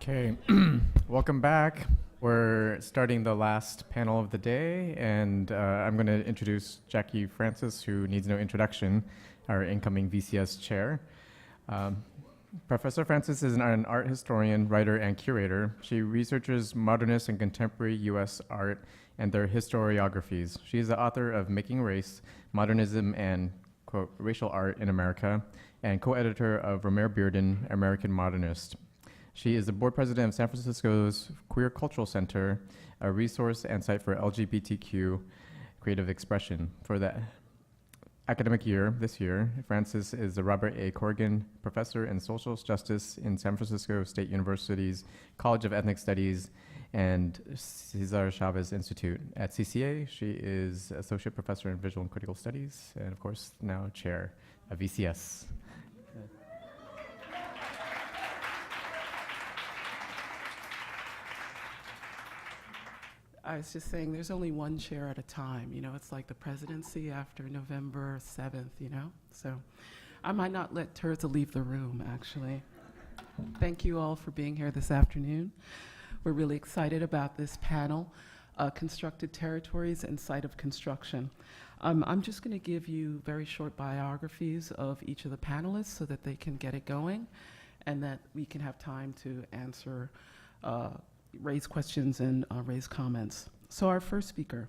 Okay, welcome back. We're starting the last panel of the day, and I'm going to introduce Jackie Francis, who needs no introduction, our incoming VCS chair. Professor Francis is an art historian, writer, and curator. She researches modernist and contemporary U.S. art and their historiographies. She is the author of Making Race, Modernism and, quote, Racial Art in America, and co-editor of Romare Bearden, American Modernist. She is the board president of San Francisco's Queer Cultural Center, a resource and site for LGBTQ creative expression. For the academic year, this year, Francis is the Robert A. Corrigan Professor in Social Justice in San Francisco State University's College of Ethnic Studies and Cesar Chavez Institute. At CCA, she is Associate Professor in Visual and Critical Studies, and of course, now Chair of VCS. I was just saying, there's only one chair at a time. You know, it's like the presidency after November 7th, you know? So I might not let Tirza leave the room, actually. Thank you all for being here this afternoon. We're really excited about this panel, Constructed Territories and Site of Construction. I'm just going to give you very short biographies of each of the panelists so that they can get it going and that we can have time to answer raise questions and raise comments. So our first speaker,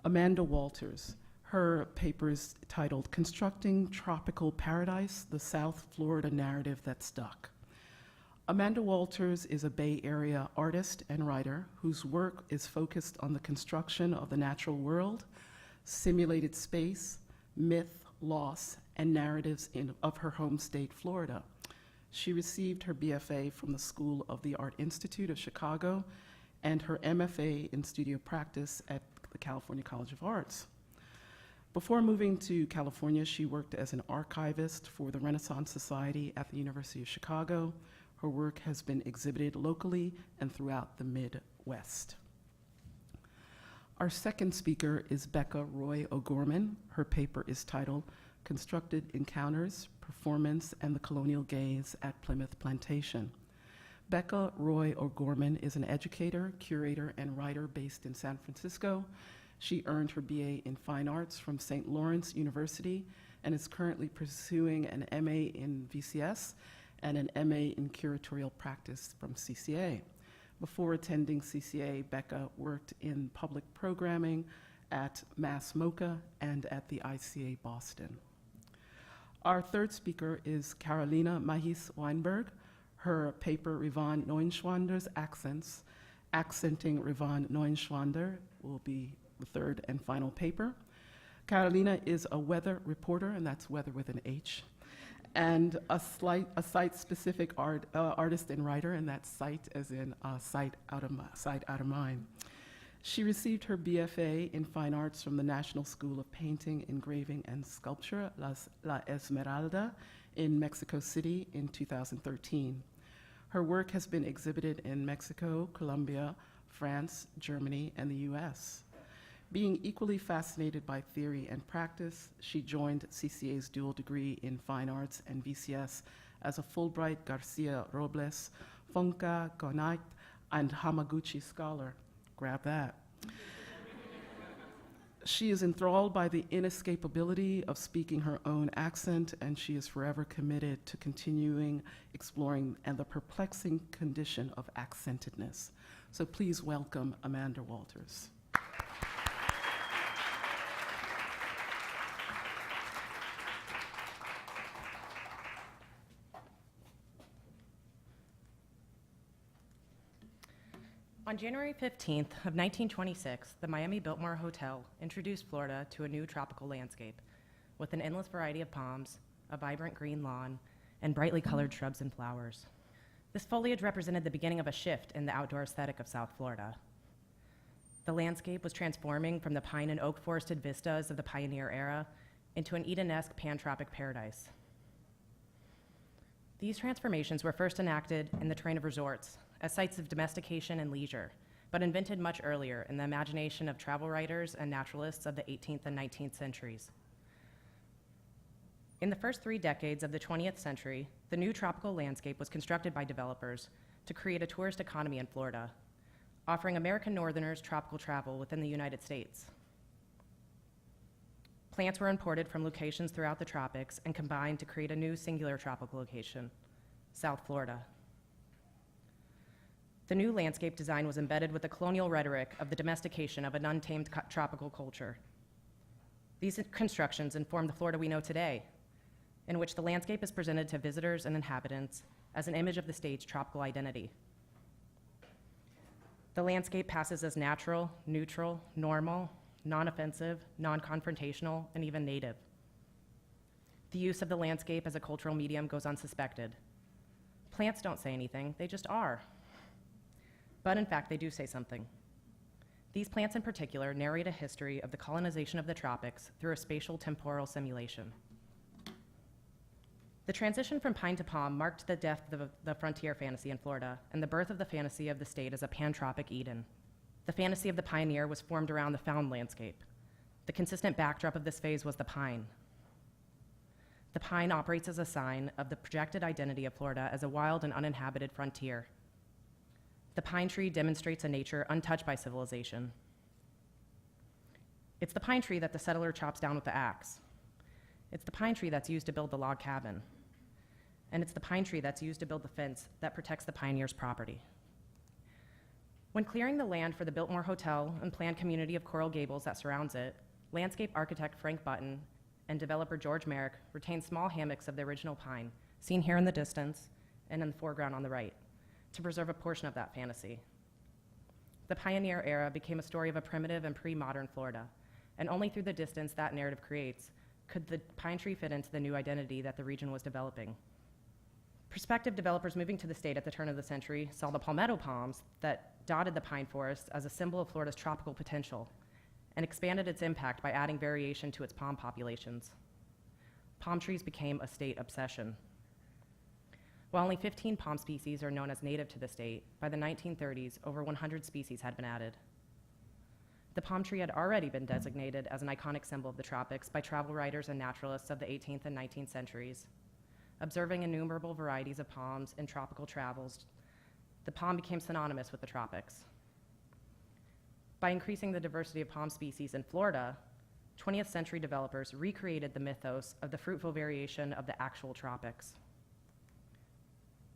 Amanda Walters. Her paper is titled Constructing Tropical Paradise, the South Florida Narrative That Stuck. Amanda Walters is a Bay Area artist and writer whose work is focused on the construction of the natural world, simulated space, myth, loss, and narratives of her home state, Florida. She received her BFA from the School of the Art Institute of Chicago and her MFA in studio practice at the California College of Arts. Before moving to California, she worked as an archivist for the Renaissance Society at the University of Chicago. Her work has been exhibited locally and throughout the Midwest. Our second speaker is Becca Roy O'Gorman. Her paper is titled Constructed Encounters, Performance, and the Colonial Gaze at Plymouth Plantation. Becca Roy O'Gorman is an educator, curator, and writer based in San Francisco. She earned her BA in Fine Arts from St. Lawrence University and is currently pursuing an MA in VCS and an MA in curatorial practice from CCA. Before attending CCA, Becca worked in public programming at Mass MoCA and at the ICA Boston. Our third speaker is Carolina Mahis Weinberg. Her paper, Rivan Neuenschwander's Accents, Accenting Rivan Neuenschwander, will be the third and final paper. Carolina is a weather reporter, and that's weather with an H, and a site-specific artist and writer, and that's site as in sight out of mind. She received her BFA in Fine Arts from the National School of Painting, Engraving, and Sculpture, La Esmeralda, in Mexico City in 2013. Her work has been exhibited in Mexico, Colombia, France, Germany, and the US. Being equally fascinated by theory and practice, she joined CCA's dual degree in Fine Arts and VCS as a Fulbright Garcia Robles, Fonka, Gonait, and Hamaguchi scholar. Grab that. She is enthralled by the inescapability of speaking her own accent, and she is forever committed to continuing exploring and the perplexing condition of accentedness. So please welcome Amanda Walters. On January 15th of 1926, the Miami Biltmore Hotel introduced Florida to a new tropical landscape with an endless variety of palms, a vibrant green lawn, and brightly colored shrubs and flowers. This foliage represented the beginning of a shift in the outdoor aesthetic of South Florida. The landscape was transforming from the pine and oak forested vistas of the pioneer era into an Eden-esque pantropic paradise. These transformations were first enacted in the train of resorts as sites of domestication and leisure, but invented much earlier in the imagination of travel writers and naturalists of the 18th and 19th centuries. In the first 3 decades of the 20th century, the new tropical landscape was constructed by developers to create a tourist economy in Florida, offering American Northerners tropical travel within the United States. Plants were imported from locations throughout the tropics and combined to create a new singular tropical location, South Florida. The new landscape design was embedded with the colonial rhetoric of the domestication of an untamed tropical culture. These constructions inform the Florida we know today, in which the landscape is presented to visitors and inhabitants as an image of the state's tropical identity. The landscape passes as natural, neutral, normal, non-offensive, non-confrontational, and even native. The use of the landscape as a cultural medium goes unsuspected. Plants don't say anything, they just are. But in fact, they do say something. These plants in particular narrate a history of the colonization of the tropics through a spatial temporal simulation. The transition from pine to palm marked the death of the frontier fantasy in Florida and the birth of the fantasy of the state as a pantropic Eden. The fantasy of the pioneer was formed around the found landscape. The consistent backdrop of this phase was the pine. The pine operates as a sign of the projected identity of Florida as a wild and uninhabited frontier. The pine tree demonstrates a nature untouched by civilization. It's the pine tree that the settler chops down with the axe. It's the pine tree that's used to build the log cabin. And it's the pine tree that's used to build the fence that protects the pioneer's property. When clearing the land for the Biltmore Hotel and planned community of Coral Gables that surrounds it, landscape architect Frank Button and developer George Merrick retained small hammocks of the original pine, seen here in the distance and in the foreground on the right, to preserve a portion of that fantasy. The pioneer era became a story of a primitive and pre-modern Florida, and only through the distance that narrative creates could the pine tree fit into the new identity that the region was developing. Prospective developers moving to the state at the turn of the century saw the palmetto palms that dotted the pine forest as a symbol of Florida's tropical potential and expanded its impact by adding variation to its palm populations. Palm trees became a state obsession. While only 15 palm species are known as native to the state, by the 1930s, over 100 species had been added. The palm tree had already been designated as an iconic symbol of the tropics by travel writers and naturalists of the 18th and 19th centuries. Observing innumerable varieties of palms in tropical travels, the palm became synonymous with the tropics. By increasing the diversity of palm species in Florida, 20th century developers recreated the mythos of the fruitful variation of the actual tropics.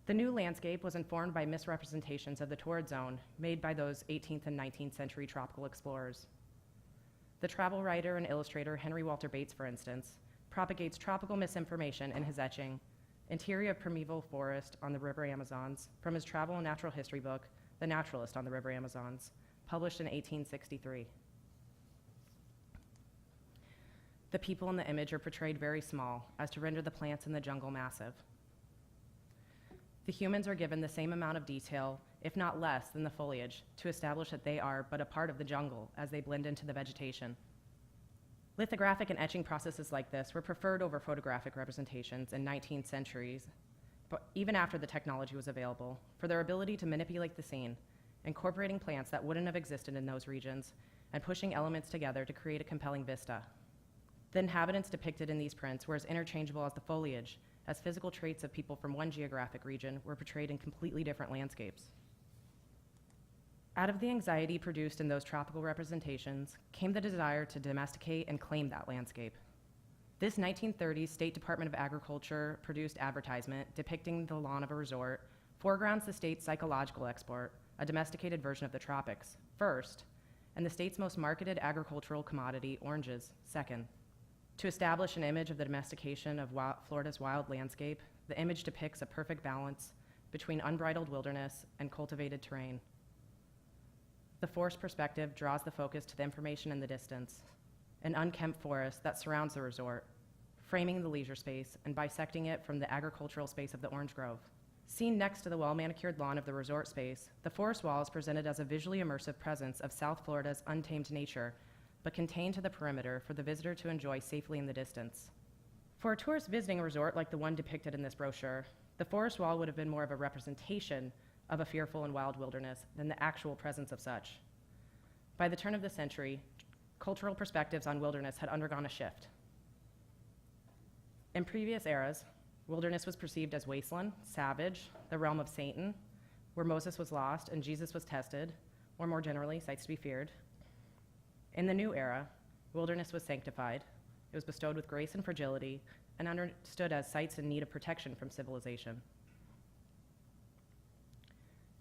The new landscape was informed by misrepresentations of the torrid zone made by those 18th and 19th century tropical explorers. The travel writer and illustrator Henry Walter Bates, for instance, propagates tropical misinformation in his etching, Interior of Primeval Forest on the River Amazons, from his travel and natural history book, The Naturalist on the River Amazons, published in 1863. The people in the image are portrayed very small, as to render the plants in the jungle massive. The humans are given the same amount of detail, if not less, than the foliage, to establish that they are but a part of the jungle as they blend into the vegetation. Lithographic and etching processes like this were preferred over photographic representations in 19th centuries, but even after the technology was available, for their ability to manipulate the scene, incorporating plants that wouldn't have existed in those regions, and pushing elements together to create a compelling vista. The inhabitants depicted in these prints were as interchangeable as the foliage, as physical traits of people from one geographic region were portrayed in completely different landscapes. Out of the anxiety produced in those tropical representations came the desire to domesticate and claim that landscape. This 1930s State Department of Agriculture produced advertisement depicting the lawn of a resort foregrounds the state's psychological export, a domesticated version of the tropics, first, and the state's most marketed agricultural commodity, oranges, second. To establish an image of the domestication of Florida's wild landscape, the image depicts a perfect balance between unbridled wilderness and cultivated terrain. The forest perspective draws the focus to the information in the distance, an unkempt forest that surrounds the resort, framing the leisure space and bisecting it from the agricultural space of the orange grove. Seen next to the well-manicured lawn of the resort space, the forest wall is presented as a visually immersive presence of South Florida's untamed nature, but contained to the perimeter for the visitor to enjoy safely in the distance. For a tourist visiting a resort like the one depicted in this brochure, the forest wall would have been more of a representation of a fearful and wild wilderness than the actual presence of such. By the turn of the century, cultural perspectives on wilderness had undergone a shift. In previous eras, wilderness was perceived as wasteland, savage, the realm of Satan, where Moses was lost and Jesus was tested, or more generally, sights to be feared. In the new era, wilderness was sanctified. It was bestowed with grace and fragility and understood as sites in need of protection from civilization.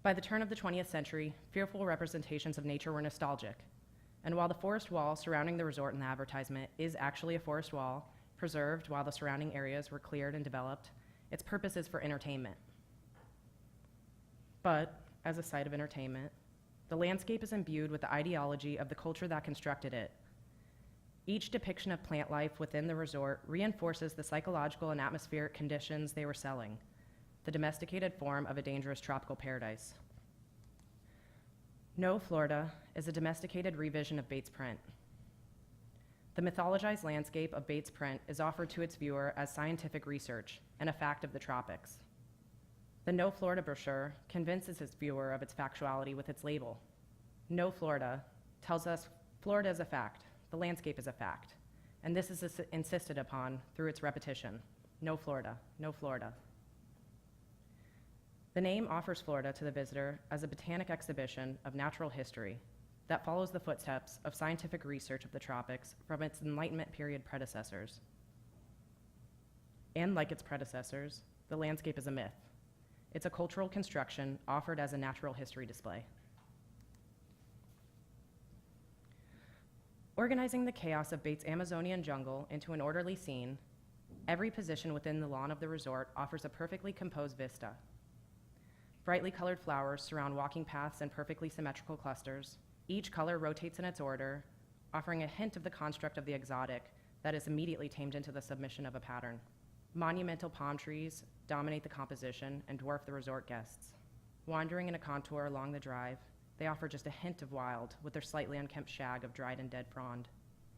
By the turn of the 20th century, fearful representations of nature were nostalgic. And while the forest wall surrounding the resort in the advertisement is actually a forest wall, preserved while the surrounding areas were cleared and developed, its purpose is for entertainment. But, as a site of entertainment, the landscape is imbued with the ideology of the culture that constructed it. Each depiction of plant life within the resort reinforces the psychological and atmospheric conditions they were selling, the domesticated form of a dangerous tropical paradise. No, Florida is a domesticated revision of Bates' print. The mythologized landscape of Bates' print is offered to its viewer as scientific research and a fact of the tropics. The No Florida brochure convinces its viewer of its factuality with its label. No Florida tells us Florida is a fact, the landscape is a fact, and this is insisted upon through its repetition. No Florida, no Florida. The name offers Florida to the visitor as a botanic exhibition of natural history that follows the footsteps of scientific research of the tropics from its Enlightenment period predecessors. And like its predecessors, the landscape is a myth. It's a cultural construction offered as a natural history display. Organizing the chaos of Bates' Amazonian jungle into an orderly scene, every position within the lawn of the resort offers a perfectly composed vista. Brightly colored flowers surround walking paths in perfectly symmetrical clusters. Each color rotates in its order, offering a hint of the construct of the exotic that is immediately tamed into the submission of a pattern. Monumental palm trees dominate the composition and dwarf the resort guests. Wandering in a contour along the drive, they offer just a hint of wild with their slightly unkempt shag of dried and dead frond.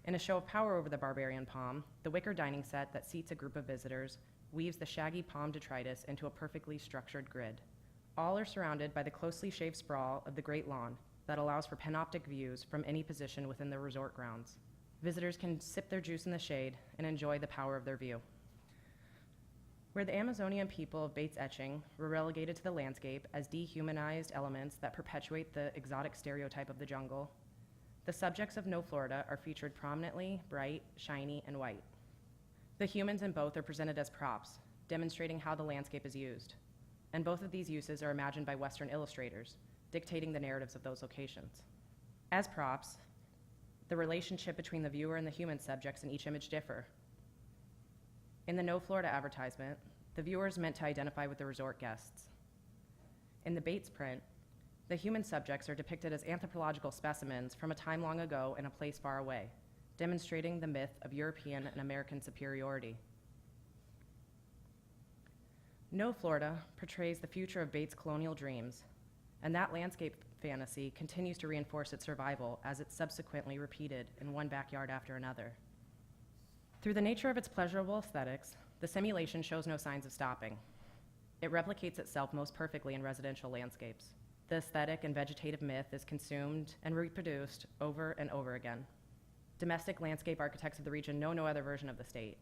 In a show of power over the barbarian palm, the wicker dining set that seats a group of visitors weaves the shaggy palm detritus into a perfectly structured grid. All are surrounded by the closely shaved sprawl of the great lawn that allows for panoptic views from any position within the resort grounds. Visitors can sip their juice in the shade and enjoy the power of their view. Where the Amazonian people of Bates' etching were relegated to the landscape as dehumanized elements that perpetuate the exotic stereotype of the jungle, the subjects of No Florida are featured prominently, bright, shiny, and white. The humans in both are presented as props, demonstrating how the landscape is used. And both of these uses are imagined by Western illustrators, dictating the narratives of those locations. As props, the relationship between the viewer and the human subjects in each image differ. In the No Florida advertisement, the viewer is meant to identify with the resort guests. In the Bates print, the human subjects are depicted as anthropological specimens from a time long ago in a place far away, demonstrating the myth of European and American superiority. No Florida portrays the future of Bates' colonial dreams, and that landscape fantasy continues to reinforce its survival as it's subsequently repeated in one backyard after another. Through the nature of its pleasurable aesthetics, the simulation shows no signs of stopping. It replicates itself most perfectly in residential landscapes. The aesthetic and vegetative myth is consumed and reproduced over and over again. Domestic landscape architects of the region know no other version of the state.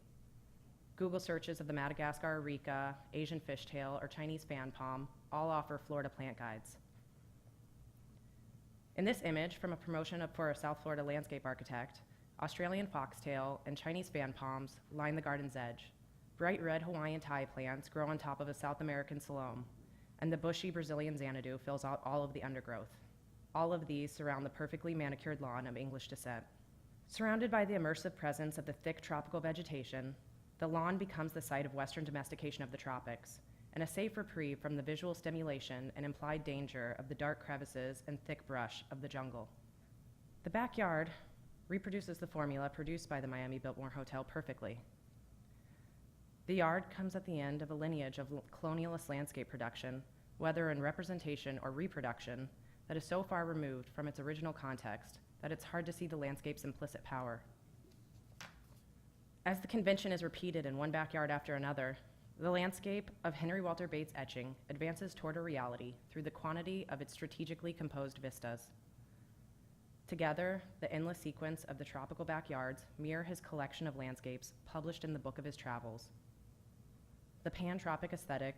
Google searches of the Madagascar areca, Asian fishtail, or Chinese fan palm all offer Florida plant guides. In this image from a promotion for a South Florida landscape architect, Australian foxtail and Chinese fan palms line the garden's edge. Bright red Hawaiian Thai plants grow on top of a South American siloam, and the bushy Brazilian Xanadu fills out all of the undergrowth. All of these surround the perfectly manicured lawn of English descent. Surrounded by the immersive presence of the thick tropical vegetation, the lawn becomes the site of Western domestication of the tropics, and a safe reprieve from the visual stimulation and implied danger of the dark crevices and thick brush of the jungle. The backyard reproduces the formula produced by the Miami Biltmore Hotel perfectly. The yard comes at the end of a lineage of colonialist landscape production, whether in representation or reproduction, that is so far removed from its original context that it's hard to see the landscape's implicit power. As the convention is repeated in one backyard after another, the landscape of Henry Walter Bates' etching advances toward a reality through the quantity of its strategically composed vistas. Together, the endless sequence of the tropical backyards mirror his collection of landscapes published in the book of his travels. The pan-tropic aesthetic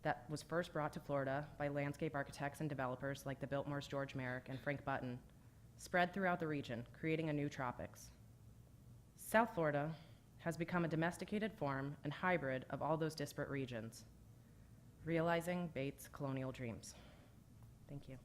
that was first brought to Florida by landscape architects and developers like the Biltmore's George Merrick and Frank Button, spread throughout the region, creating a new tropics. South Florida has become a domesticated form and hybrid of all those disparate regions, realizing Bates' colonial dreams. Thank you.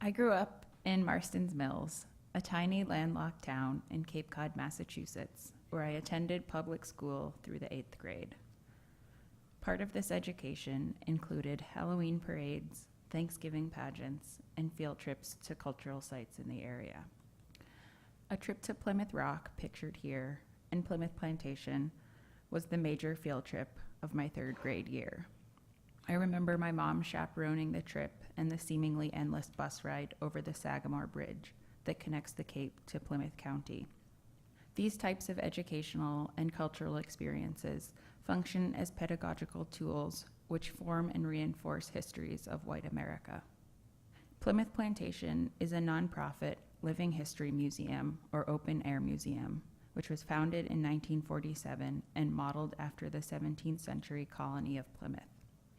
I grew up in Marston's Mills, a tiny landlocked town in Cape Cod, Massachusetts, where I attended public school through the 8th grade. Part of this education included Halloween parades, Thanksgiving pageants, and field trips to cultural sites in the area. A trip to Plymouth Rock, pictured here, and Plymouth Plantation was the major field trip of my 3rd grade year. I remember my mom chaperoning the trip and the seemingly endless bus ride over the Sagamore Bridge that connects the Cape to Plymouth County. These types of educational and cultural experiences function as pedagogical tools which form and reinforce histories of white America. Plymouth Plantation is a nonprofit living history museum or open-air museum, which was founded in 1947 and modeled after the 17th century colony of Plymouth.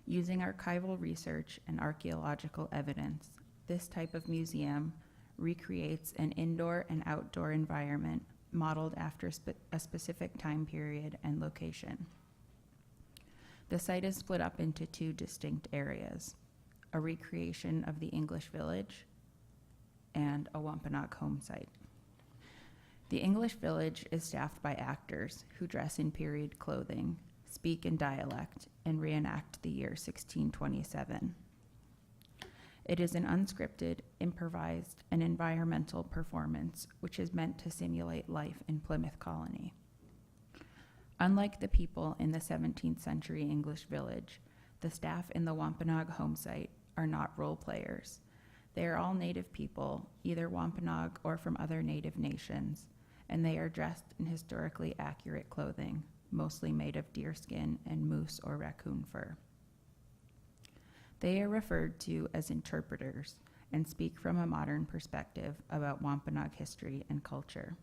Using archival research and archaeological evidence, this type of museum recreates an indoor and outdoor environment modeled after a specific time period and location. The site is split up into 2 distinct areas, a recreation of the English village and a Wampanoag home site. The English village is staffed by actors who dress in period clothing, speak in dialect, and reenact the year 1627. It is an unscripted, improvised, and environmental performance which is meant to simulate life in Plymouth Colony. Unlike the people in the 17th century English village, the staff in the Wampanoag home site are not role players. They are all native people, either Wampanoag or from other native nations, and they are dressed in historically accurate clothing, mostly made of deerskin and moose or raccoon fur. They are referred to as interpreters and speak from a modern perspective about Wampanoag history and culture.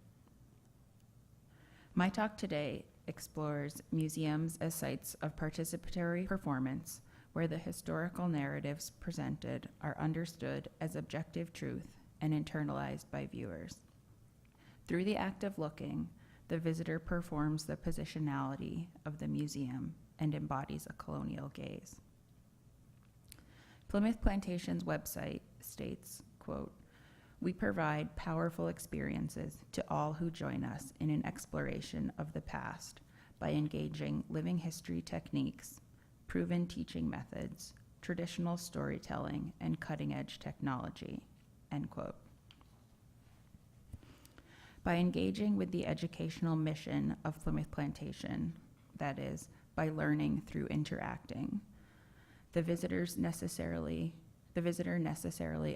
My talk today explores museums as sites of participatory performance where the historical narratives presented are understood as objective truth and internalized by viewers. Through the act of looking, the visitor performs the positionality of the museum and embodies a colonial gaze. Plymouth Plantation's website states, quote, "We provide powerful experiences to all who join us in an exploration of the past by engaging living history techniques, proven teaching methods, traditional storytelling, and cutting-edge technology," end quote. By engaging with the educational mission of Plymouth Plantation, that is, by learning through interacting, the visitor necessarily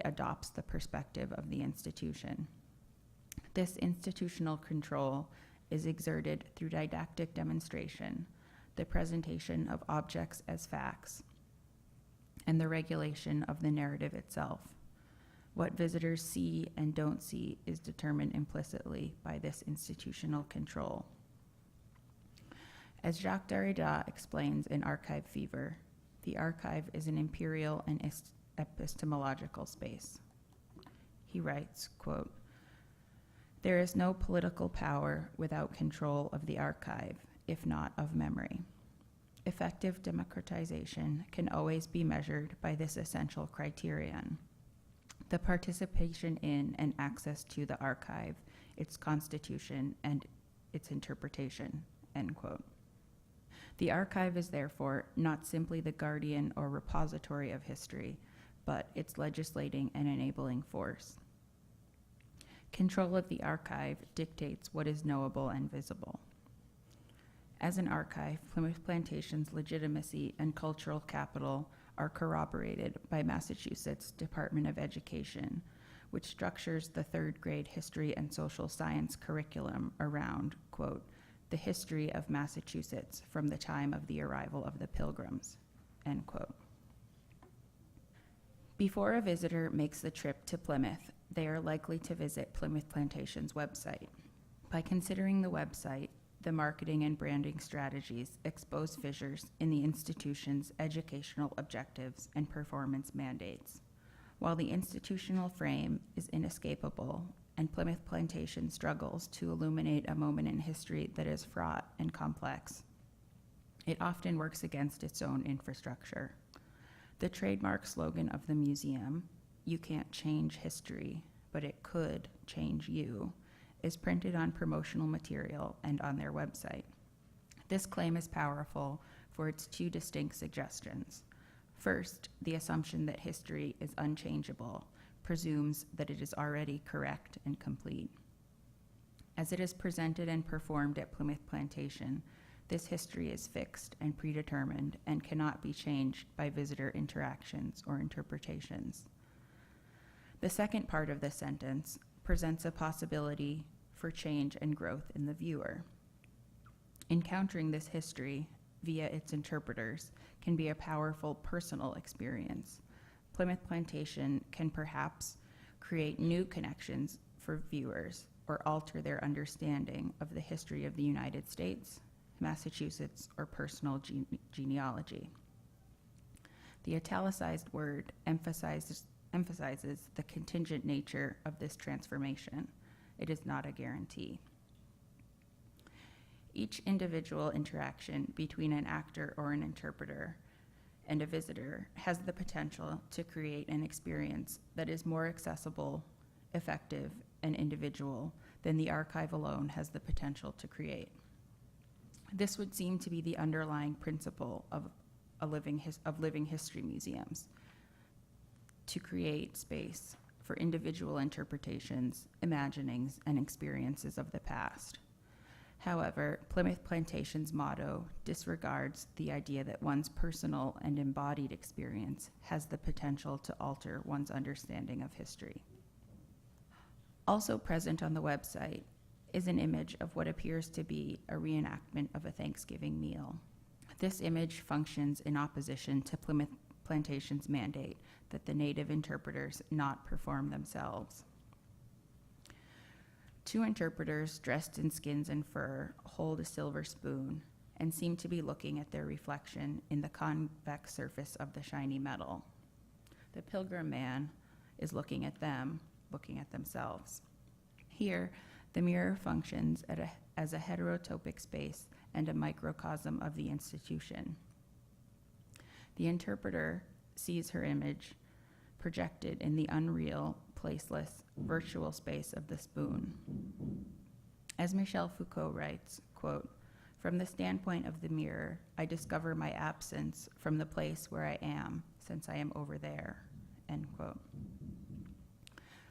adopts the perspective of the institution. This institutional control is exerted through didactic demonstration, the presentation of objects as facts, and the regulation of the narrative itself. What visitors see and don't see is determined implicitly by this institutional control. As Jacques Derrida explains in Archive Fever, the archive is an imperial and epistemological space. He writes, quote, "There is no political power without control of the archive, if not of memory. Effective democratization can always be measured by this essential criterion: the participation in and access to the archive, its constitution, and its interpretation," end quote. The archive is therefore not simply the guardian or repository of history, but its legislating and enabling force. Control of the archive dictates what is knowable and visible. As an archive, Plymouth Plantation's legitimacy and cultural capital are corroborated by Massachusetts Department of Education, which structures the 3rd grade history and social science curriculum around, quote, the history of Massachusetts from the time of the arrival of the Pilgrims, end quote. Before a visitor makes the trip to Plymouth, they are likely to visit Plymouth Plantation's website. By considering the website, the marketing and branding strategies expose fissures in the institution's educational objectives and performance mandates. While the institutional frame is inescapable and Plymouth Plantation struggles to illuminate a moment in history that is fraught and complex, it often works against its own infrastructure. The trademark slogan of the museum, "You can't change history, but it could change you," is printed on promotional material and on their website. This claim is powerful for its two distinct suggestions. First, the assumption that history is unchangeable presumes that it is already correct and complete. As it is presented and performed at Plymouth Plantation, this history is fixed and predetermined and cannot be changed by visitor interactions or interpretations. The second part of this sentence presents a possibility for change and growth in the viewer. Encountering this history via its interpreters can be a powerful personal experience. Plymouth Plantation can perhaps create new connections for viewers or alter their understanding of the history of the United States, Massachusetts, or personal genealogy. The italicized word emphasizes the contingent nature of this transformation. It is not a guarantee. Each individual interaction between an actor or an interpreter and a visitor has the potential to create an experience that is more accessible, effective, and individual than the archive alone has the potential to create. This would seem to be the underlying principle of living history museums, to create space for individual interpretations, imaginings, and experiences of the past. However, Plymouth Plantation's motto disregards the idea that one's personal and embodied experience has the potential to alter one's understanding of history. Also present on the website is an image of what appears to be a reenactment of a Thanksgiving meal. This image functions in opposition to Plymouth Plantation's mandate that the native interpreters not perform themselves. Two interpreters dressed in skins and fur hold a silver spoon and seem to be looking at their reflection in the convex surface of the shiny metal. The pilgrim man is looking at them, looking at themselves. Here, the mirror functions as a heterotopic space and a microcosm of the institution. The interpreter sees her image projected in the unreal, placeless, virtual space of the spoon. As Michel Foucault writes, quote, "From the standpoint of the mirror, I discover my absence from the place where I am, since I am over there," end quote.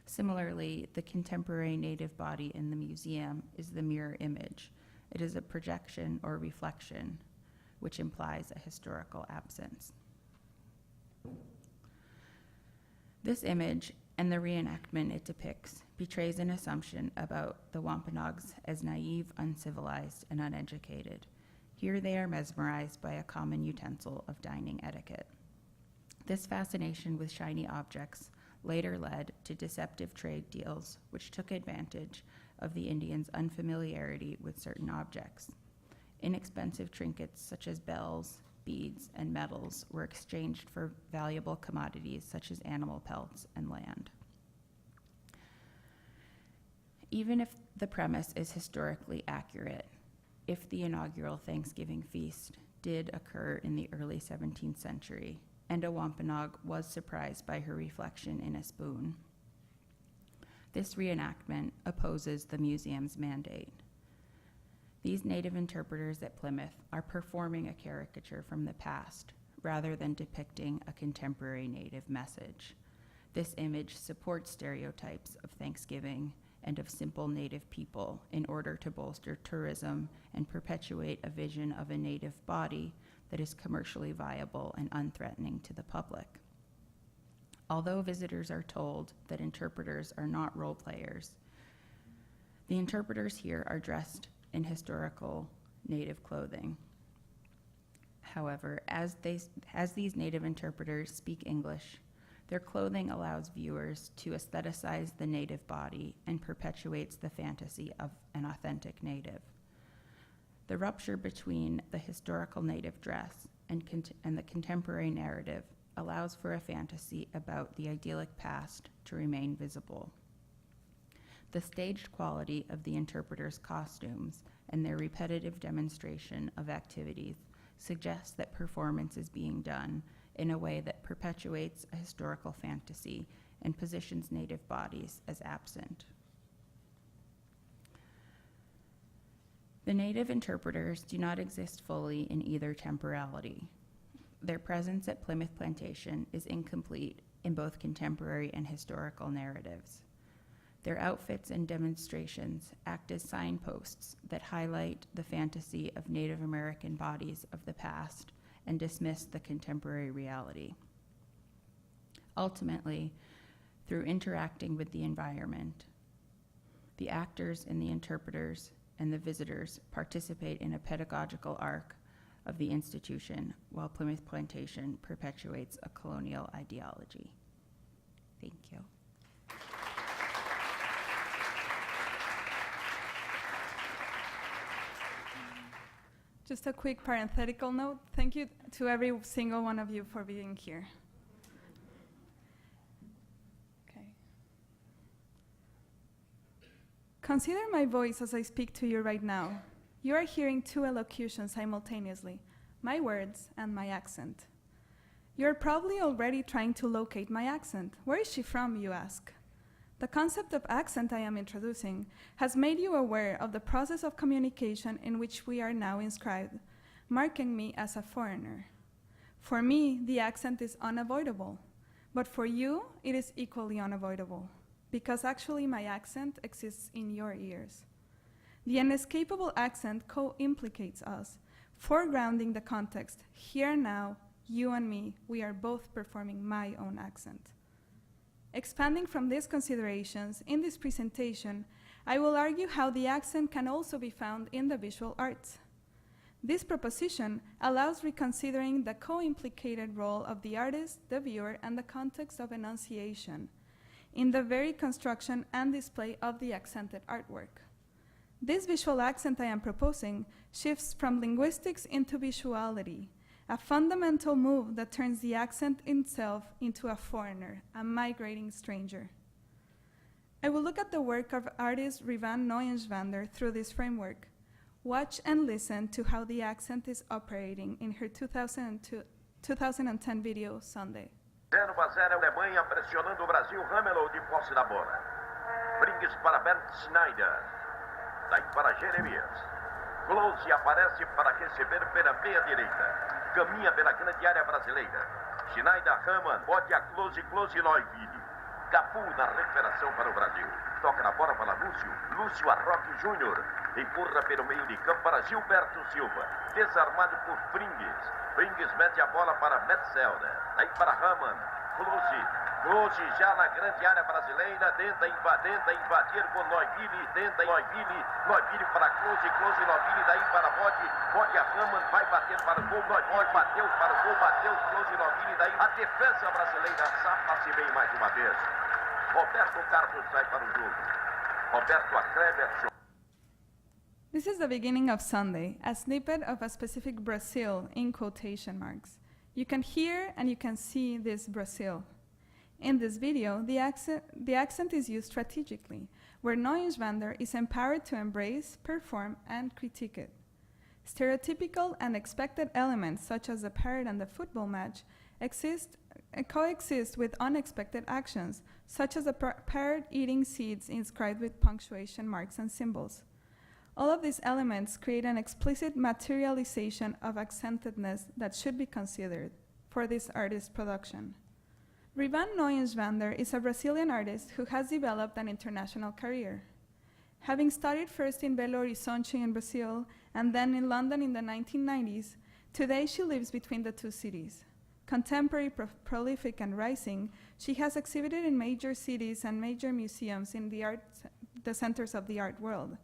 Similarly, the contemporary native body in the museum is the mirror image. It is a projection or reflection, which implies a historical absence. This image and the reenactment it depicts betrays an assumption about the Wampanoags as naive, uncivilized, and uneducated. Here they are mesmerized by a common utensil of dining etiquette. This fascination with shiny objects later led to deceptive trade deals which took advantage of the Indians' unfamiliarity with certain objects. Inexpensive trinkets such as bells, beads, and medals were exchanged for valuable commodities such as animal pelts and land. Even if the premise is historically accurate, if the inaugural Thanksgiving feast did occur in the early 17th century, and a Wampanoag was surprised by her reflection in a spoon, this reenactment opposes the museum's mandate. These native interpreters at Plymouth are performing a caricature from the past rather than depicting a contemporary native message. This image supports stereotypes of Thanksgiving and of simple native people in order to bolster tourism and perpetuate a vision of a native body that is commercially viable and unthreatening to the public. Although visitors are told that interpreters are not role players, the interpreters here are dressed in historical Native clothing. However, as these Native interpreters speak English, their clothing allows viewers to aestheticize the Native body and perpetuates the fantasy of an authentic Native. The rupture between the historical Native dress and the contemporary narrative allows for a fantasy about the idyllic past to remain visible. The staged quality of the interpreters' costumes and their repetitive demonstration of activities suggests that performance is being done in a way that perpetuates a historical fantasy and positions Native bodies as absent. The Native interpreters do not exist fully in either temporality. Their presence at Plymouth Plantation is incomplete in both contemporary and historical narratives. Their outfits and demonstrations act as signposts that highlight the fantasy of Native American bodies of the past and dismiss the contemporary reality. Ultimately, through interacting with the environment, the actors and the interpreters and the visitors participate in a pedagogical arc of the institution, while Plymouth Plantation perpetuates a colonial ideology. Thank you. Just a quick parenthetical note. Thank you to every single one of you for being here. Okay. Consider my voice as I speak to you right now. You are hearing two elocutions simultaneously, my words and my accent. You're probably already trying to locate my accent. Where is she from, you ask? The concept of accent I am introducing has made you aware of the process of communication in which we are now inscribed, marking me as a foreigner. For me, the accent is unavoidable, but for you, it is equally unavoidable, because actually my accent exists in your ears. The inescapable accent co-implicates us, foregrounding the context. Here now, you and me, we are both performing my own accent. Expanding from these considerations, in this presentation, I will argue how the accent can also be found in the visual arts. This proposition allows reconsidering the co-implicated role of the artist, the viewer, and the context of enunciation in the very construction and display of the accented artwork. This visual accent I am proposing shifts from linguistics into visuality, a fundamental move that turns the accent itself into a foreigner, a migrating stranger. I will look at the work of artist Rivan Neuenschwander through this framework. Watch and listen to how the accent is operating in her 2010 video, Sunday. 0-0 Alemanha pressionando o Brasil, Ramelow de posse da bola. Brings para Bert Schneider. Daí para Jeremias. Close aparece para receber pela meia direita. Caminha pela grande área brasileira. Schneider, Hamann, bote a Close, Neuville. Capu na recuperação para o Brasil. Toca na bola para Lúcio. Lúcio Arroque Júnior. Empurra pelo meio de campo para Gilberto Silva. Desarmado por Pringues. Pringues mete a bola para Metzelder. Aí para Hamann. Close já na grande área brasileira. Tenta invadir com Neuville. Neuville para Close, Neuville. Daí para Bode a Hamann. Vai bater para o gol. Bode bateu para o gol. Close, Neuville. Daí a defesa brasileira safa-se bem mais uma vez. Roberto Carlos sai para o jogo. Roberto Akreberson. This is the beginning of Sunday, a snippet of a specific Brazil in quotation marks. You can hear and you can see this Brazil. In this video, the accent is used strategically, where Neuenschwander is empowered to embrace, perform, and critique it. Stereotypical and expected elements, such as the parrot and the football match, coexist with unexpected actions, such as the parrot eating seeds inscribed with punctuation marks and symbols. All of these elements create an explicit materialization of accentedness that should be considered for this artist's production. Rivan Neuenschwander is a Brazilian artist who has developed an international career. Having studied first in Belo Horizonte in Brazil and then in London in the 1990s, today she lives between the two cities. Contemporary, prolific, and rising, she has exhibited in major cities and major museums in the centers of the art world.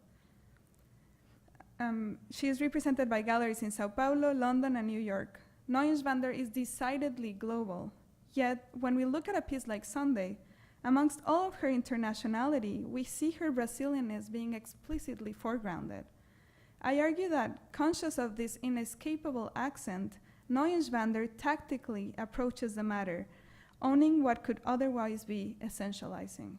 She is represented by galleries in Sao Paulo, London, and New York. Neuenschwander is decidedly global. Yet, when we look at a piece like Sunday, amongst all of her internationality, we see her Brazilianness being explicitly foregrounded. I argue that, conscious of this inescapable accent, Neuenschwander tactically approaches the matter, owning what could otherwise be essentializing.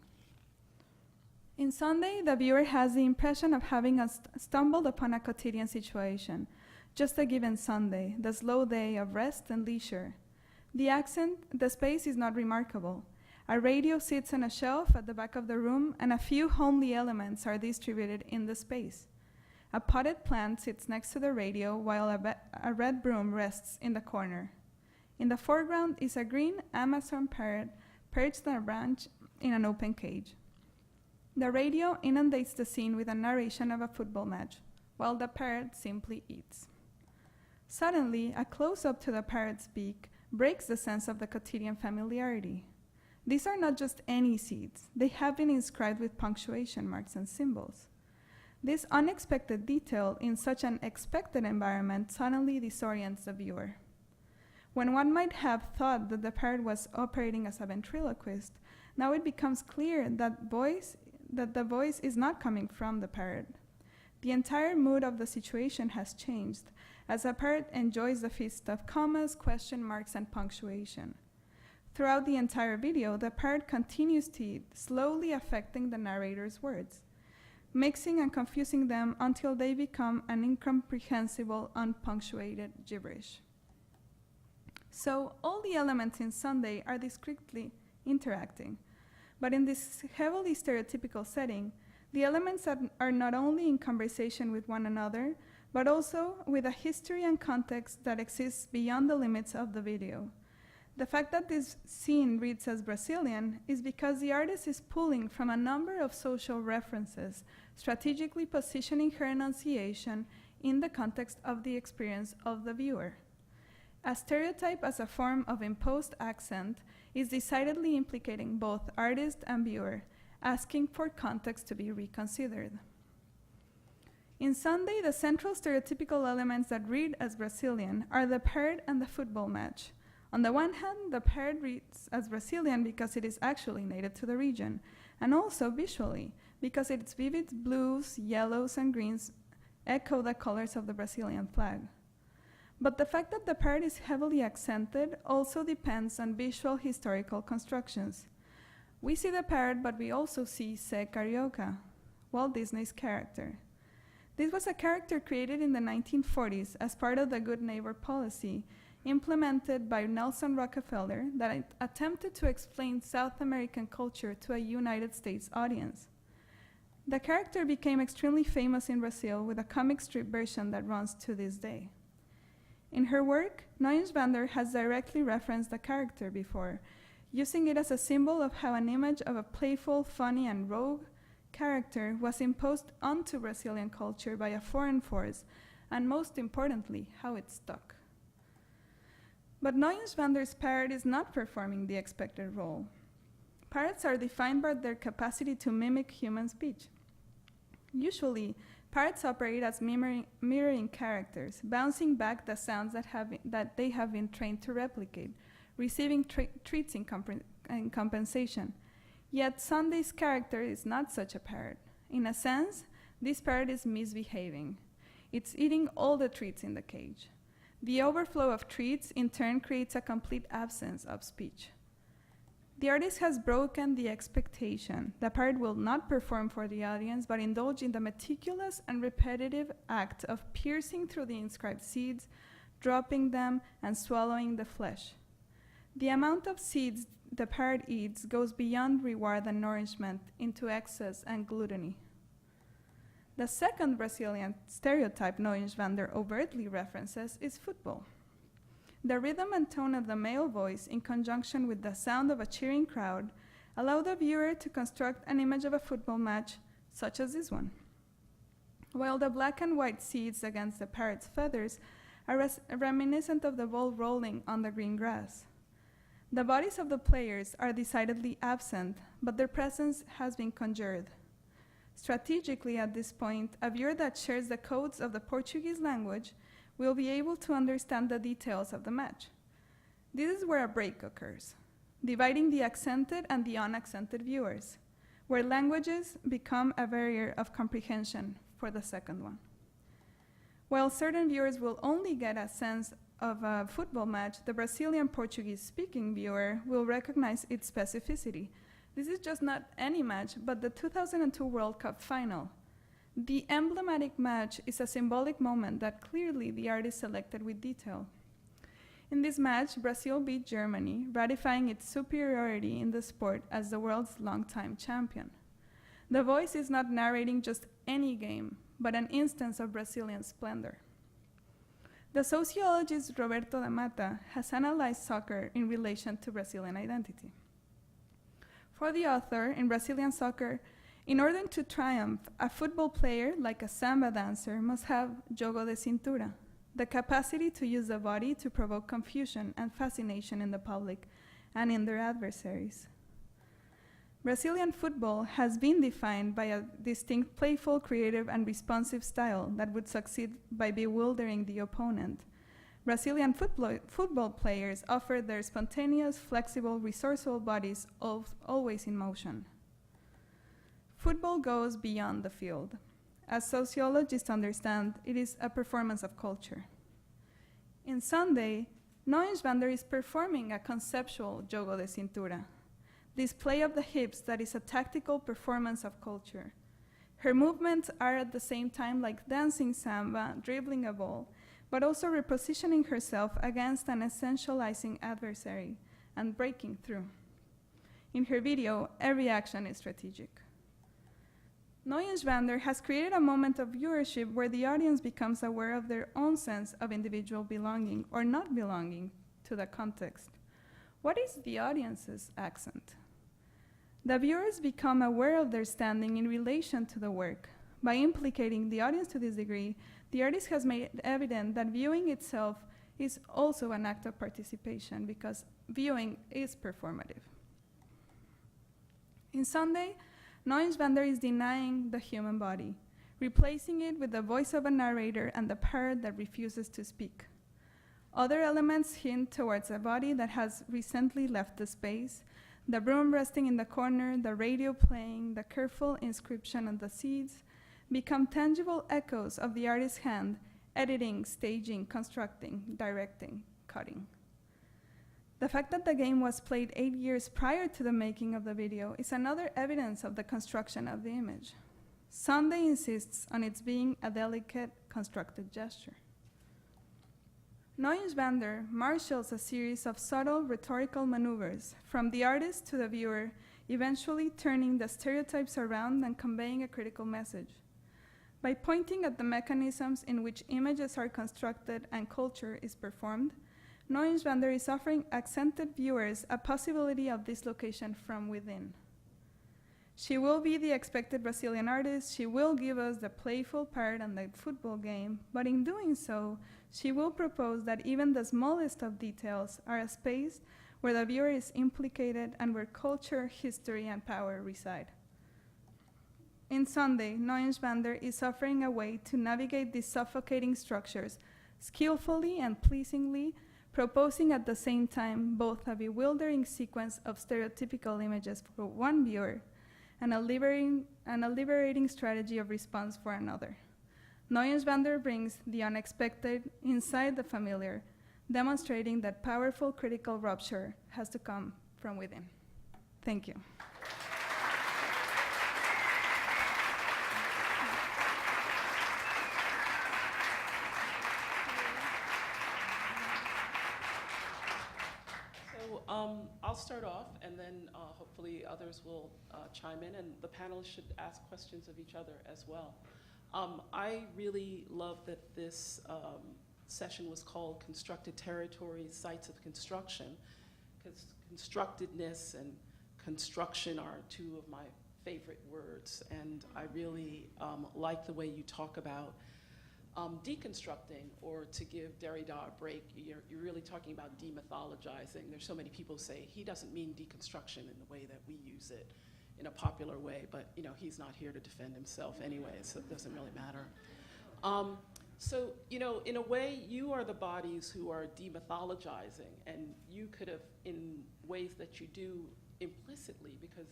In Sunday, the viewer has the impression of having stumbled upon a quotidian situation, just a given Sunday, the slow day of rest and leisure. The space is not remarkable. A radio sits on a shelf at the back of the room, and a few homely elements are distributed in the space. A potted plant sits next to the radio, while a red broom rests in the corner. In the foreground is a green Amazon parrot perched on a branch in an open cage. The radio inundates the scene with a narration of a football match, while the parrot simply eats. Suddenly, a close-up to the parrot's beak breaks the sense of the quotidian familiarity. These are not just any seeds. They have been inscribed with punctuation marks and symbols. This unexpected detail in such an expected environment suddenly disorients the viewer. When one might have thought that the parrot was operating as a ventriloquist, now it becomes clear that the voice is not coming from the parrot. The entire mood of the situation has changed, as the parrot enjoys the feast of commas, question marks, and punctuation. Throughout the entire video, the parrot continues to eat, slowly affecting the narrator's words, mixing and confusing them until they become an incomprehensible, unpunctuated gibberish. So all the elements in Sunday are discreetly interacting, but in this heavily stereotypical setting, the elements are not only in conversation with one another, but also with a history and context that exists beyond the limits of the video. The fact that this scene reads as Brazilian is because the artist is pulling from a number of social references, strategically positioning her enunciation in the context of the experience of the viewer. A stereotype as a form of imposed accent is decidedly implicating both artist and viewer, asking for context to be reconsidered. In Sunday, the central stereotypical elements that read as Brazilian are the parrot and the football match. On the one hand, the parrot reads as Brazilian because it is actually native to the region, and also visually, because its vivid blues, yellows, and greens echo the colors of the Brazilian flag. But the fact that the parrot is heavily accented also depends on visual historical constructions. We see the parrot, but we also see Zé Carioca, Walt Disney's character. This was a character created in the 1940s as part of the Good Neighbor policy implemented by Nelson Rockefeller that attempted to explain South American culture to a United States audience. The character became extremely famous in Brazil with a comic strip version that runs to this day. In her work, Neuenschwander has directly referenced the character before, using it as a symbol of how an image of a playful, funny, and rogue character was imposed onto Brazilian culture by a foreign force, and most importantly, how it stuck. But Neuenschwander's parrot is not performing the expected role. Parrots are defined by their capacity to mimic human speech. Usually, parrots operate as mirroring characters, bouncing back the sounds that they have been trained to replicate, receiving treats in compensation. Yet Sunday's character is not such a parrot. In a sense, this parrot is misbehaving. It's eating all the treats in the cage. The overflow of treats in turn creates a complete absence of speech. The artist has broken the expectation. The parrot will not perform for the audience, but indulge in the meticulous and repetitive act of piercing through the inscribed seeds, dropping them, and swallowing the flesh. The amount of seeds the parrot eats goes beyond reward and nourishment into excess and gluttony. The second Brazilian stereotype Neuenschwander overtly references is football. The rhythm and tone of the male voice, in conjunction with the sound of a cheering crowd, allow the viewer to construct an image of a football match, such as this one. While the black and white seeds against the parrot's feathers are reminiscent of the ball rolling on the green grass. The bodies of the players are decidedly absent, but their presence has been conjured. Strategically, at this point, a viewer that shares the codes of the Portuguese language will be able to understand the details of the match. This is where a break occurs, dividing the accented and the unaccented viewers, where languages become a barrier of comprehension for the second one. While certain viewers will only get a sense of a football match, the Brazilian Portuguese-speaking viewer will recognize its specificity. This is just not any match, but the 2002 World Cup final. The emblematic match is a symbolic moment that clearly the artist selected with detail. In this match, Brazil beat Germany, ratifying its superiority in the sport as the world's longtime champion. The voice is not narrating just any game, but an instance of Brazilian splendor. The sociologist Roberto da Mata has analyzed soccer in relation to Brazilian identity. For the author, in Brazilian soccer, in order to triumph, a football player, like a samba dancer, must have jogo de cintura, the capacity to use the body to provoke confusion and fascination in the public and in their adversaries. Brazilian football has been defined by a distinct playful, creative, and responsive style that would succeed by bewildering the opponent. Brazilian football players offer their spontaneous, flexible, resourceful bodies always in motion. Football goes beyond the field. As sociologists understand, it is a performance of culture. In Sunday, Neuenschwander is performing a conceptual jogo de cintura, this play of the hips that is a tactical performance of culture. Her movements are at the same time like dancing samba, dribbling a ball, but also repositioning herself against an essentializing adversary and breaking through. In her video, every action is strategic. Neuenschwander has created a moment of viewership where the audience becomes aware of their own sense of individual belonging or not belonging to the context. What is the audience's accent? The viewers become aware of their standing in relation to the work. By implicating the audience to this degree, the artist has made evident that viewing itself is also an act of participation because viewing is performative. In Sunday, Neuenschwander is denying the human body, replacing it with the voice of a narrator and the parrot that refuses to speak. Other elements hint towards a body that has recently left the space, the broom resting in the corner, the radio playing, the careful inscription on the seeds, become tangible echoes of the artist's hand, editing, staging, constructing, directing, cutting. The fact that the game was played 8 years prior to the making of the video is another evidence of the construction of the image. Sunday insists on its being a delicate, constructed gesture. Neuenschwander marshals a series of subtle rhetorical maneuvers from the artist to the viewer, eventually turning the stereotypes around and conveying a critical message. By pointing at the mechanisms in which images are constructed and culture is performed, Neuenschwander is offering accented viewers a possibility of dislocation from within. She will be the expected Brazilian artist, she will give us the playful part and the football game, but in doing so, she will propose that even the smallest of details are a space where the viewer is implicated and where culture, history, and power reside. In Sunday, Neuenschwander is offering a way to navigate these suffocating structures skillfully and pleasingly, proposing at the same time both a bewildering sequence of stereotypical images for one viewer and a liberating strategy of response for another. Neuenschwander brings the unexpected inside the familiar, demonstrating that powerful critical rupture has to come from within. Thank you. I'll start off, and then hopefully others will chime in, and the panelists should ask questions of each other as well. I really love that this session was called Constructed Territories, Sites of Construction, because constructedness and construction are two of my favorite words, and I really like the way you talk about deconstructing, or to give Derrida a break, you're really talking about demythologizing. There's so many people who say he doesn't mean deconstruction in the way that we use it in a popular way, but he's not here to defend himself anyway, so it doesn't really matter. So, in a way, you are the bodies who are demythologizing, and you could have, in ways that you do implicitly, because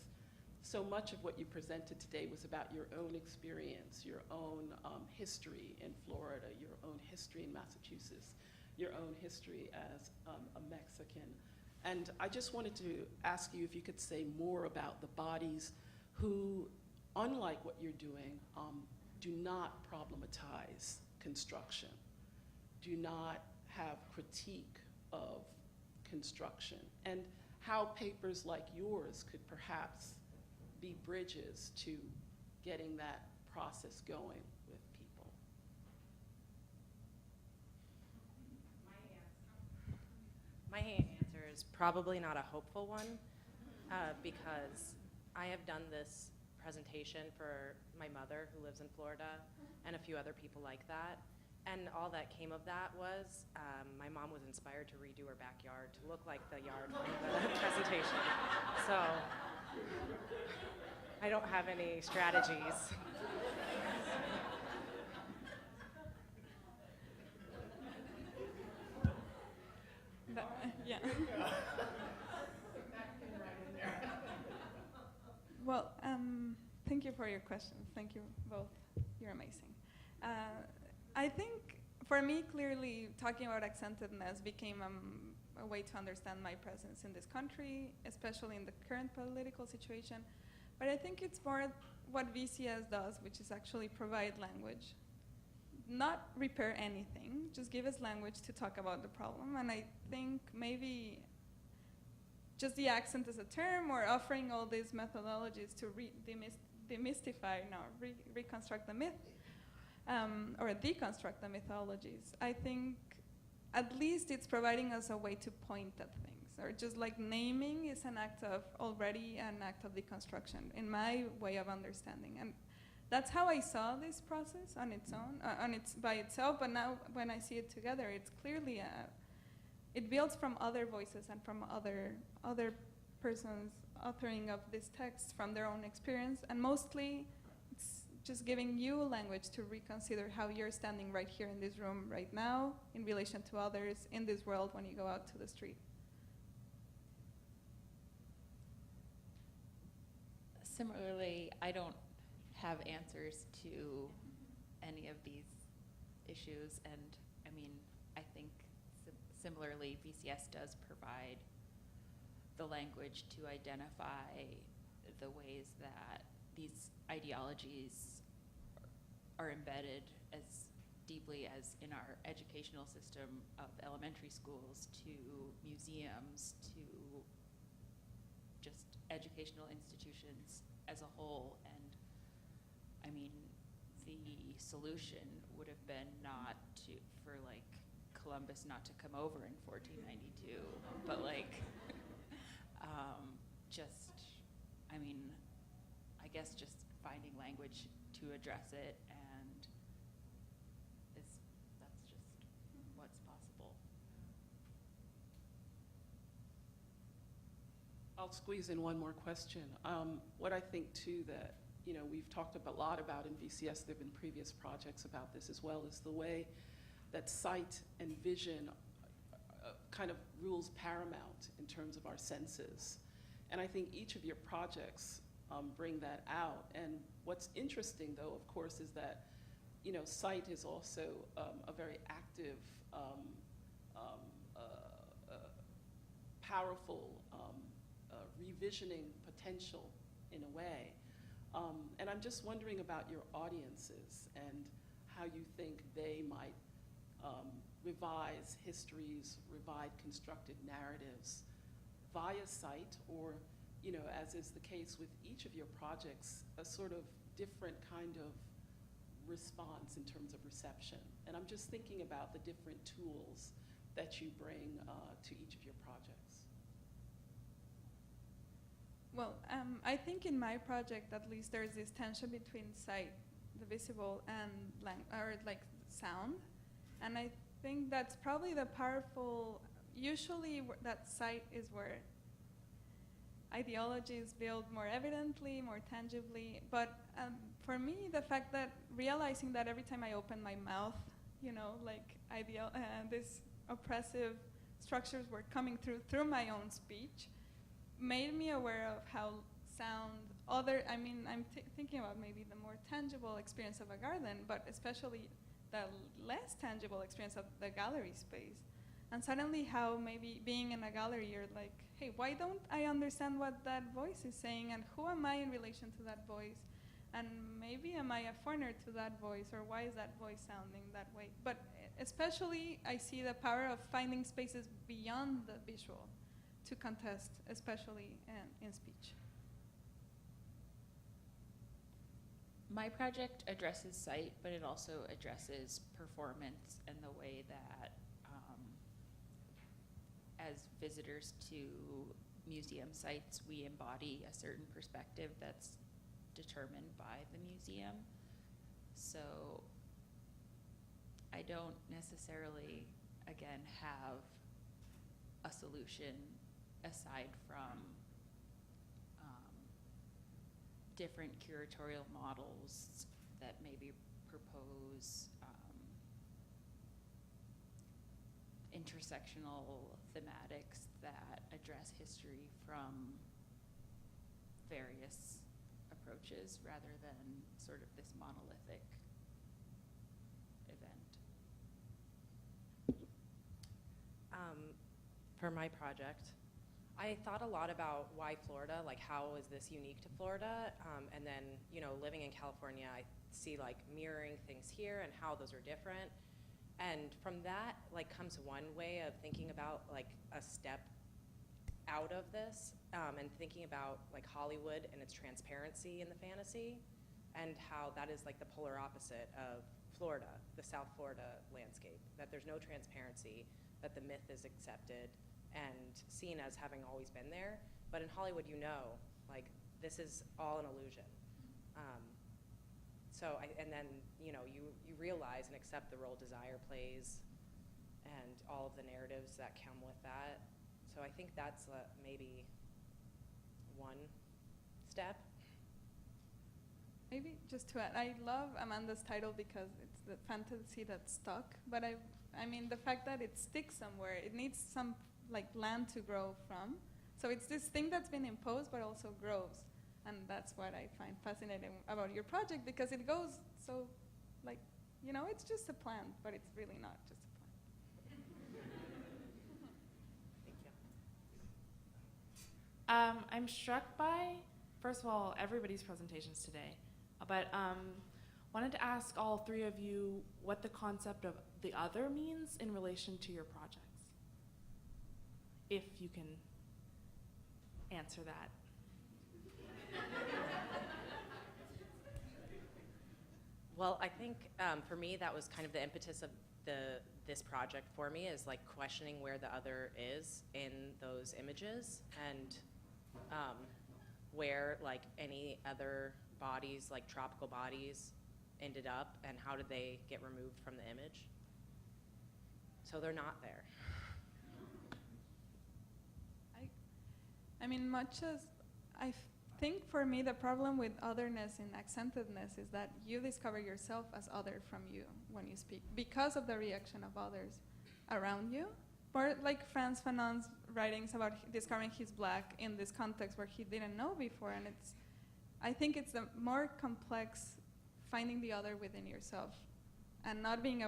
so much of what you presented today was about your own experience, your own history in Florida, your own history in Massachusetts, your own history as a Mexican. And I just wanted to ask you if you could say more about the bodies who, unlike what you're doing, do not problematize construction, do not have critique of construction, and how papers like yours could perhaps be bridges to getting that process going with people. My answer is probably not a hopeful one, because I have done this presentation for my mother who lives in Florida and a few other people like that. And all that came of that was my mom was inspired to redo her backyard to look like the yard from the presentation. So I don't have any strategies. Yeah. Well, thank you for your questions. Thank you both. You're amazing. I think, for me, clearly, talking about accentedness became a way to understand my presence in this country, especially in the current political situation. But I think it's more what VCS does, which is actually provide language. Not repair anything, just give us language to talk about the problem. And I think maybe just the accent as a term, or offering all these methodologies to reconstruct the myth, or deconstruct the mythologies. I think at least it's providing us a way to point at things, or just like naming is already an act of deconstruction in my way of understanding. And that's how I saw this process on its own, by itself. But now when I see it together, it's clearly it builds from other voices and from other persons authoring of this text from their own experience. And mostly, it's just giving you language to reconsider how you're standing right here in this room right now in relation to others in this world when you go out to the street. Similarly, I don't have answers to any of these issues, and I mean, I think similarly, VCS does provide the language to identify the ways that these ideologies are embedded as deeply as in our educational system of elementary schools to museums to just educational institutions as a whole. And I mean, the solution would have been not for Columbus not to come over in 1492, but I mean, I guess just finding language to address it, and that's just what's possible. I'll squeeze in one more question. What I think too that we've talked a lot about in VCS, there have been previous projects about this as well, is the way that sight and vision kind of rules paramount in terms of our senses. And I think each of your projects bring that out. And what's interesting, though, of course, is that sight is also a very active, powerful revisioning potential in a way. And I'm just wondering about your audiences and how you think they might revise histories, revive constructed narratives via sight, or, as is the case with each of your projects, a sort of different kind of response in terms of reception. And I'm just thinking about the different tools that you bring to each of your projects. Well, I think in my project, at least, there's this tension between sight, the visible, and sound. And I think that's probably the powerful, usually that sight is where ideologies built more evidently, more tangibly. But for me, the fact that realizing that every time I open my mouth, you know, like these oppressive structures were coming through my own speech, made me aware of how sound I'm thinking about maybe the more tangible experience of a garden, but especially the less tangible experience of the gallery space. And suddenly how maybe being in a gallery, you're like, hey, why don't I understand what that voice is saying, and who am I in relation to that voice? And maybe am I a foreigner to that voice, or why is that voice sounding that way? But especially I see the power of finding spaces beyond the visual to contest, especially in speech. My project addresses sight, but it also addresses performance and the way that as visitors to museum sites, we embody a certain perspective that's determined by the museum. So I don't necessarily, again, have a solution aside from different curatorial models that maybe propose intersectional thematics that address history from various approaches rather than sort of this monolithic event. For my project, I thought a lot about why Florida, like how is this unique to Florida? And then, you know, living in California, I see like mirroring things here and how those are different. And from that, like, comes one way of thinking about like a step out of this, and thinking about like Hollywood and its transparency in the fantasy, and how that is like the polar opposite of Florida, the South Florida landscape, that there's no transparency, that the myth is accepted and seen as having always been there. But in Hollywood, you know, like, this is all an illusion. And then, you know, you realize and accept the role desire plays and all of the narratives that come with that. So I think that's maybe one step. Maybe just to add, I love Amanda's title because it's the fantasy that's stuck, but I mean, the fact that it sticks somewhere, it needs some like land to grow from. So it's this thing that's been imposed but also grows. And that's what I find fascinating about your project, because it goes so, like, you know, it's just a plant, but it's really not just a plant. Thank you. I'm struck by, first of all, everybody's presentations today, but wanted to ask all three of you what the concept of the other means in relation to your projects, if you can answer that. Well, I think for me, that was kind of the impetus of this project for me, is like questioning where the other is in those images, and where like any other bodies, like tropical bodies, ended up, and how did they get removed from the image. So they're not there. I mean, much as I think for me the problem with otherness and accentedness is that you discover yourself as other from you when you speak, because of the reaction of others around you. Or like Frantz Fanon's writings about discovering he's black in this context where he didn't know before, and I think it's the more complex finding the other within yourself and not being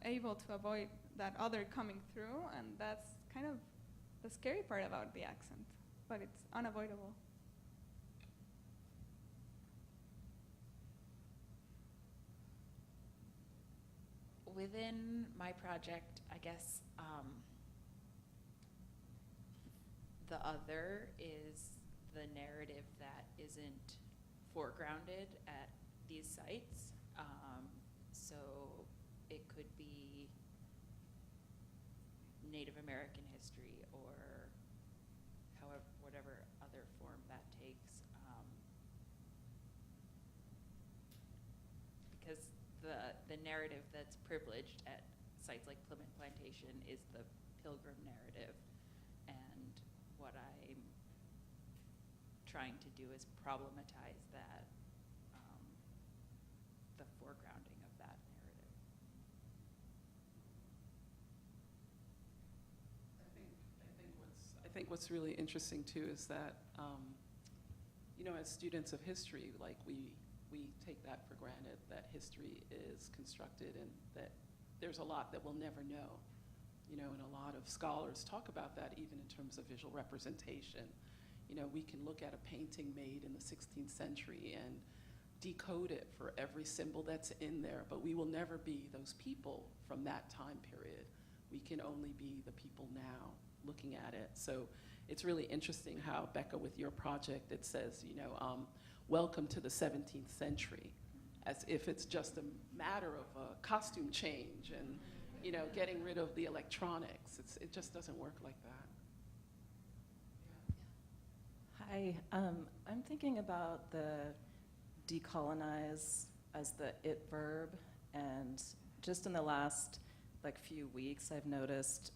able to avoid that other coming through, and that's kind of the scary part about the accent, but it's unavoidable. Within my project, I guess the other is the narrative that isn't foregrounded at these sites. So it could be Native American history or whatever other form that takes. Because the narrative that's privileged at sites like Plymouth Plantation is the Pilgrim narrative, and what I'm trying to do is problematize that, the foregrounding of that narrative. I think what's really interesting too is that, you know, as students of history, like we take that for granted, that history is constructed and that there's a lot that we'll never know. You know, and a lot of scholars talk about that even in terms of visual representation. You know, we can look at a painting made in the 16th century and decode it for every symbol that's in there, but we will never be those people from that time period. We can only be the people now looking at it. So it's really interesting how, Becca, with your project, it says, you know, welcome to the 17th century, as if it's just a matter of a costume change and, you know, getting rid of the electronics. It just doesn't work like that. Hi, I'm thinking about the decolonize as the it verb, and just in the last few weeks, I've noticed,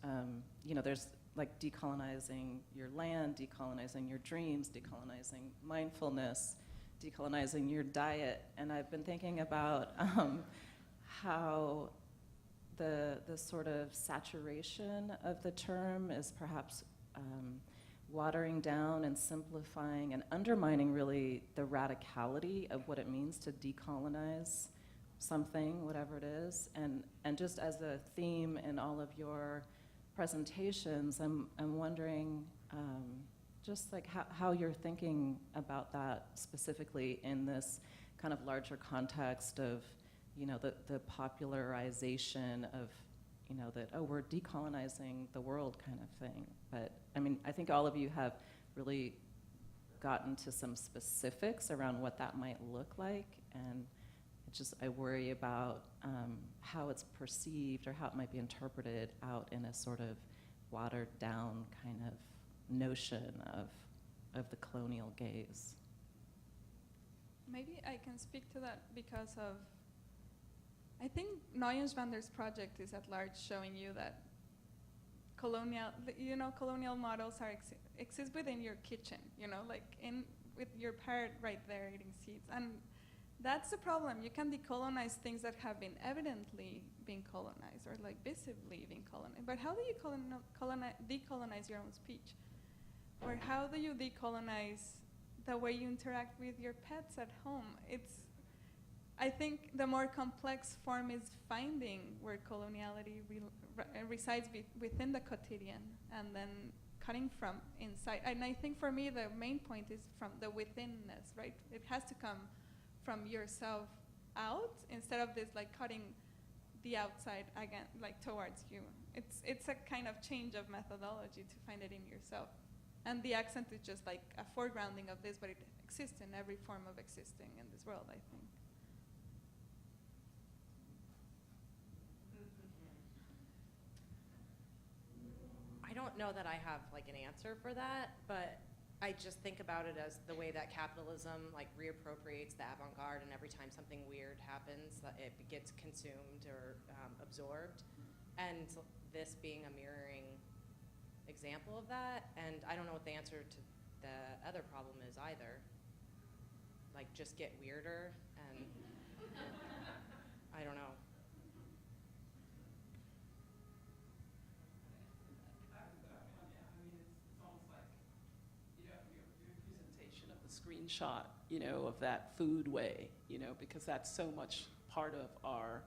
you know, there's like decolonizing your land, decolonizing your dreams, decolonizing mindfulness, decolonizing your diet, and I've been thinking about how the sort of saturation of the term is perhaps watering down and simplifying and undermining really the radicality of what it means to decolonize something, whatever it is. And just as a theme in all of your presentations, I'm wondering just like how you're thinking about that specifically in this kind of larger context of, you know, the popularization of, you know, that, oh, we're decolonizing the world kind of thing. But I mean, I think all of you have really gotten to some specifics around what that might look like, and it's just, I worry about how it's perceived or how it might be interpreted out in a sort of watered down kind of notion of the colonial gaze. Maybe I can speak to that because of, I think Noyens van der's project is at large showing you that colonial models exist within your kitchen, you know, like with your parrot right there eating seeds. And that's the problem. You can decolonize things that have been evidently being colonized or like visibly being colonized. But how do you decolonize your own speech? Or how do you decolonize the way you interact with your pets at home? I think the more complex form is finding where coloniality resides within the quotidian and then cutting from inside. And I think for me the main point is from the withinness, right? It has to come from yourself out instead of this like cutting the outside again, like towards you. It's a kind of change of methodology to find it in yourself. And the accent is just like a foregrounding of this, but it exists in every form of existing in this world, I think. I don't know that I have like an answer for that, but I just think about it as the way that capitalism like reappropriates the avant-garde, and every time something weird happens, it gets consumed or absorbed. And this being a mirroring example of that, and I don't know what the answer to the other problem is either. Like just get weirder, and I don't know. Screenshot, you know, of that food way, you know, because that's so much part of our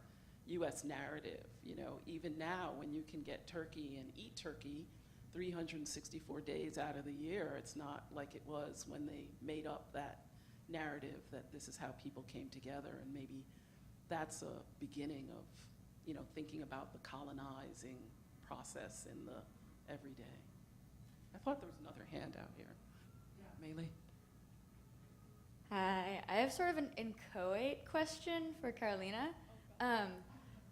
U.S. narrative, you know. Even now, when you can get turkey and eat turkey 364 days out of the year, it's not like it was when they made up that narrative that this is how people came together, and maybe that's a beginning of, you know, thinking about the colonizing process in the everyday. I thought there was another hand out here. Yeah, Maylee. Hi, I have sort of an inchoate question for Carolina.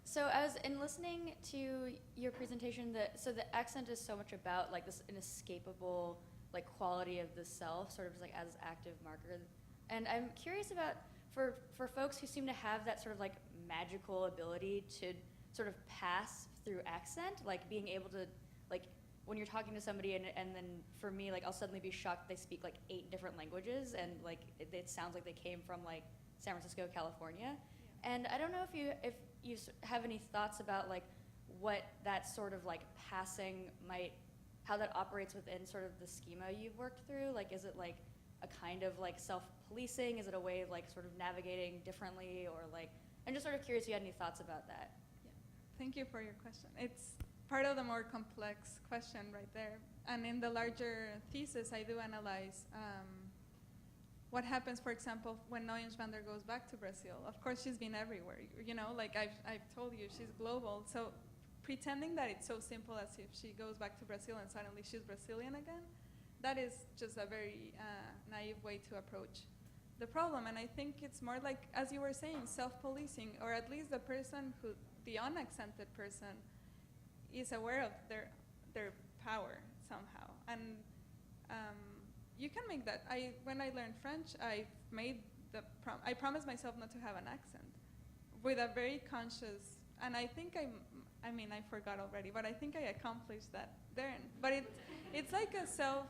So I was listening to your presentation, so the accent is so much about like this inescapable like quality of the self, sort of just like as active marker. And I'm curious about for folks who seem to have that sort of like magical ability to sort of pass through accent, like being able to like when you're talking to somebody and then for me, like I'll suddenly be shocked they speak like 8 different languages and like it sounds like they came from like San Francisco, California. And I don't know if you have any thoughts about like what that sort of like passing how that operates within sort of the schema you've worked through. Like, is it like a kind of like self-policing? Is it a way of like sort of navigating differently, or like, I'm just sort of curious if you had any thoughts about that. Yeah. Thank you for your question. It's part of the more complex question right there. And in the larger thesis, I do analyze what happens, for example, when Neuenschwander goes back to Brazil. Of course, she's been everywhere. You know, like I've told you, she's global. So pretending that it's so simple as if she goes back to Brazil and suddenly she's Brazilian again, that is just a very naive way to approach the problem. And I think it's more like, as you were saying, self-policing, or at least the unaccented person is aware of their power somehow. And you can make that. When I learned French, I promised myself not to have an accent with a very conscious, and I think I forgot already, but I think I accomplished that there. But it's like a self,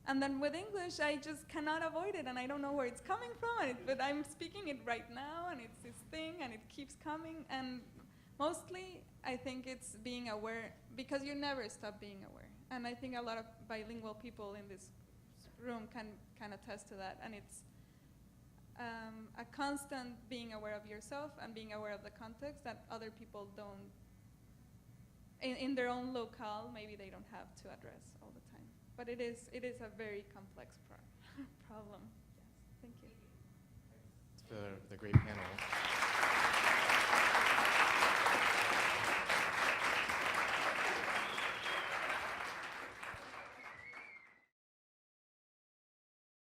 and then with English, I just cannot avoid it, and I don't know where it's coming from, but I'm speaking it right now, and it's this thing, and it keeps coming, and mostly, I think it's being aware, because you never stop being aware. And I think a lot of bilingual people in this room can attest to that. And it's a constant being aware of yourself and being aware of the context that other people don't, in their own locale, maybe they don't have to address all the time. But it is a very complex problem. Yes, thank you. For the great panel.